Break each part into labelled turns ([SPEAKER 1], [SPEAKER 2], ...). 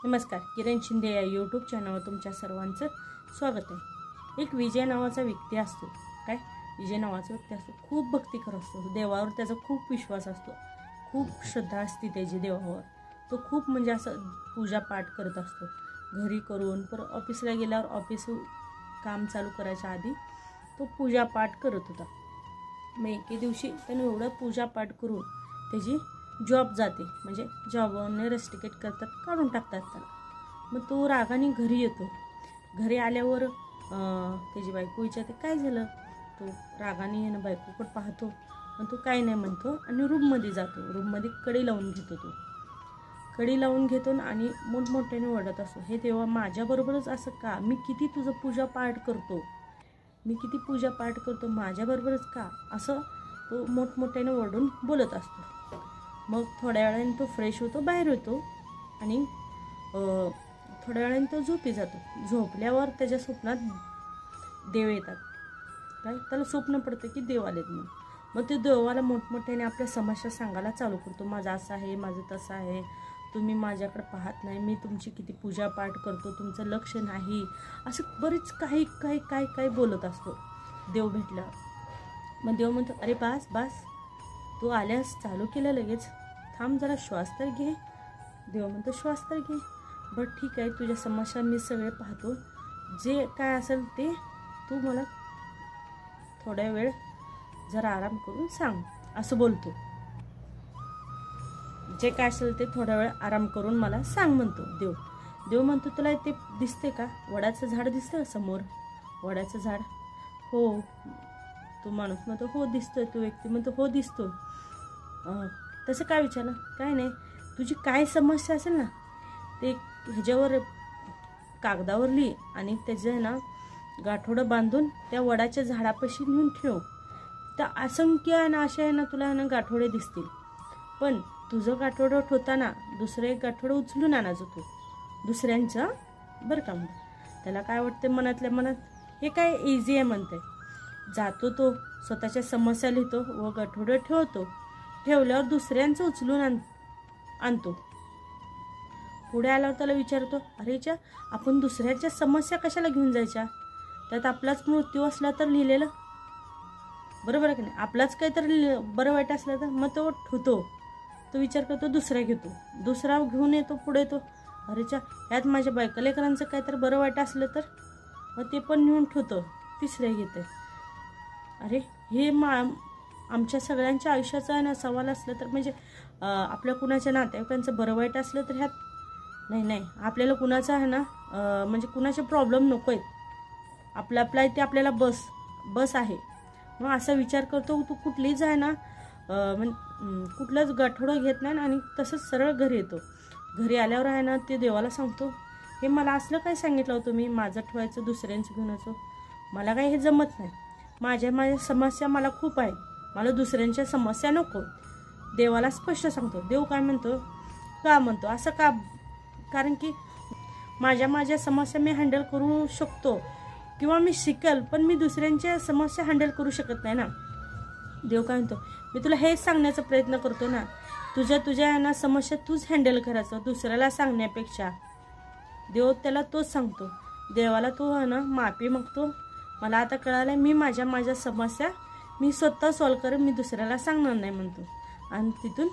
[SPEAKER 1] नमस्कार, किरण शिंदे या यूट्यूब चॅनलवर तुमच्या सर्वांचं स्वागत आहे। एक विजय नावाचा व्यक्ती असतो, विजय नावाचा व्यक्ती असतो, खूप भक्तिकर असतो, देवावर त्याचा खूप विश्वास असतो, खूप श्रद्धा असते त्याची देवावर। तो खूप म्हणजे असं पूजा पाठ करत असतो घरी करून, पर ऑफिसला गेल्यावर ऑफिस काम चालू करायच्या आधी तो पूजा पाठ करत होता। मग एके दिवशी त्याने एवढं पूजा पाठ करून त्याची जॉब जाते, म्हणजे जॉबवरने रेस्टिकेट करतात, काढून टाकतात त्याला। मग तो रागाने घरी येतो। घरी आल्यावर त्याची बायको विचारते काय झालं। तो रागाने बायकोकडे पाहतो, मग तो काय नाही म्हणतो आणि रूममध्ये जातो। रूममध्ये कडी लावून घेतो। तो कडी लावून घेतो आणि मोठमोठ्याने ओरडत असतो, हे देवा माझ्याबरोबरच असं का, मी किती तुझं पूजा पाठ करतो, माझ्याबरोबरच का, असं तो मोठमोठ्याने ओरडून बोलत असतो। मग थोड्या वेळाने तो फ्रेश होतो, बाहेर येतो आणि थोड्या वेळाने तो झोपी जातो। झोपल्यावर त्याच्या स्वप्नात देव येतात। त्याला स्वप्न पडतं की देव आलेत म्हणून। मग ते देवाला मोठमोठ्याने आपल्या समस्या सांगायला चालू करतो, माझं असं आहे, माझं तसं आहे, तुम्ही माझ्याकडे पाहत नाही, मी तुमची किती पूजा पाठ करतो, तुमचं लक्ष नाही, असं बरेच काही बोलत असतो देव भेटल्यावर। मग देव म्हणतो, अरे बास बास, तू आल्यास चालू केलं लगेच, थांब जरा श्वास तर घे। देव म्हणतो श्वास तर घे, बरं ठीक आहे, तुझ्या समस्या मी सगळे पाहतो, जे काय असेल ते तू मला थोड्या वेळ जरा आराम करून सांग, असं बोलतो। जे काय असेल ते थोड्या वेळ आराम करून मला सांग म्हणतो देव। देव म्हणतो तुला ते दिसते का, वडाचं झाड दिसतं समोर, वडाचं झाड, हो। तो माणूस म्हणतो हो दिसतोय। तो व्यक्ती म्हणतो हो दिसतो। तसं काय विचारलं, काय नाही, तुझी काय समस्या असेल ना ते ह्याच्यावर कागदावर लिही आणि त्याचं ना गाठोडं बांधून त्या वडाच्या झाडापाशी नेऊन ठेव। तर असंख्य आहे ना, असे आहे ना, तुला ना गाठोडे दिसतील, पण तुझं गाठोडं ठेवताना दुसरं एक गाठोडं उचलून आणायचं तू दुसऱ्यांचं, बरं का। त्याला काय वाटतं मनातल्या मनात, हे काय इझी आहे म्हणते। जातो तो स्वतःच्या समस्या लिहितो व गाठोडं ठेवतो, ठेवल्यावर दुसऱ्यांचं उचलून आणतो। पुढे आल्यावर त्याला विचारतो, अरे च्या, आपण दुसऱ्याच्या समस्या कशाला घेऊन जायच्या, त्यात आपलाच मृत्यू असला तर लिहिलेलं, बरोबर आहे की नाही, आपलाच काहीतरी बरं वाईट असलं तर। मग तो ठेवतो, तो विचार करतो, दुसरा घेतो, दुसरा घेऊन येतो, पुढे येतो, अरे च्या, यात माझ्या बायका लेकरांचं काहीतरी बरं वाईट असलं तर, मग ते पण नेऊन ठेवतो, तिसरे घेते। अरे हे आमच्या सगळ्यांच्या आयुष्याचा आहे ना सवाल असलं तर, म्हणजे आपल्या कुणाच्या नातेवाईकांचं बरं वाईट असलं तर ह्यात नाही, आपल्याला कुणाचं आहे ना म्हणजे कुणाचे प्रॉब्लेम नको आहेत, आपलं आहे ते आपल्याला बस आहे। मग असा विचार करतो तू, कुठलीच आहे ना कुठलंच गाठोडं घेत नाही आणि तसंच सरळ घरी येतो। घरी आल्यावर आहे ना ते देवाला सांगतो, हे मला असलं काय सांगितलं होतं तुम्ही, माझं ठेवायचं दुसऱ्यांचं घेऊन यायचं, मला काही हे जमत नाही, माझ्या समस्या मला खूप आहेत, मला दुसऱ्यांच्या समस्या नको। देवाला स्पष्ट सांगतो। देव काय म्हणतो, का म्हणतो असं का, कारण की माझ्या समस्या मी हँडल करू शकतो किंवा मी शिकेल, पण मी दुसऱ्यांच्या समस्या हँडल करू शकत नाही ना। देव काय म्हणतो, मी तुला हेच सांगण्याचा प्रयत्न करतो ना, तुझ्या ना समस्या तूच हँडल करायचं दुसऱ्याला सांगण्यापेक्षा। देव त्याला तोच सांगतो। देवाला तो आहे ना माफी मागतो, मला आता कळालं, मी माझ्या समस्या मी स्वतः सॉल्व्ह करेन, मी दुसऱ्याला सांगणार नाही म्हणतो, आणि तिथून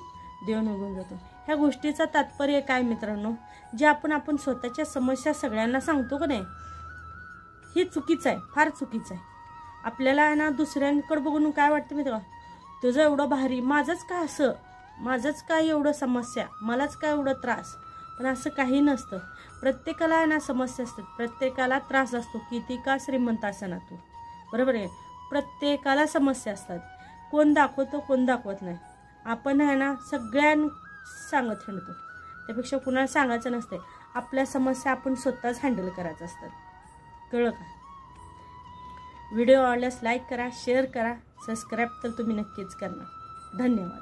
[SPEAKER 1] देव निघून जातो। ह्या गोष्टीचा तात्पर्य काय मित्रांनो, जे आपण स्वतःच्या समस्या सगळ्यांना सांगतो का नाही, हे चुकीचं आहे, फार चुकीचं आहे। आपल्याला आहे ना दुसऱ्यांकडे बघून काय वाटतं माहिती का, तुझं एवढं भारी, माझंच काय असं, माझंच काय एवढं समस्या, मलाच काय एवढं त्रास, पण असं काही नसतं। प्रत्येकाला आहे ना समस्या असतात, प्रत्येकाला त्रास असतो, किती का श्रीमंत असेना तू, बरोबर आहे, प्रत्येकाला समस्या असतात, कोण दाखवतो कोण दाखवत नाही। आपण आहे ना सगळ्यांना सांगत हिंडतो, त्यापेक्षा कुणाला सांगायचं नसते, आपल्या समस्या आपण स्वतःच हँडल करायचं असतात, कळलं का। व्हिडिओ आवडल्यास लाईक करा, शेअर करा, सबस्क्राईब तर तुम्ही नक्कीच करणार। धन्यवाद।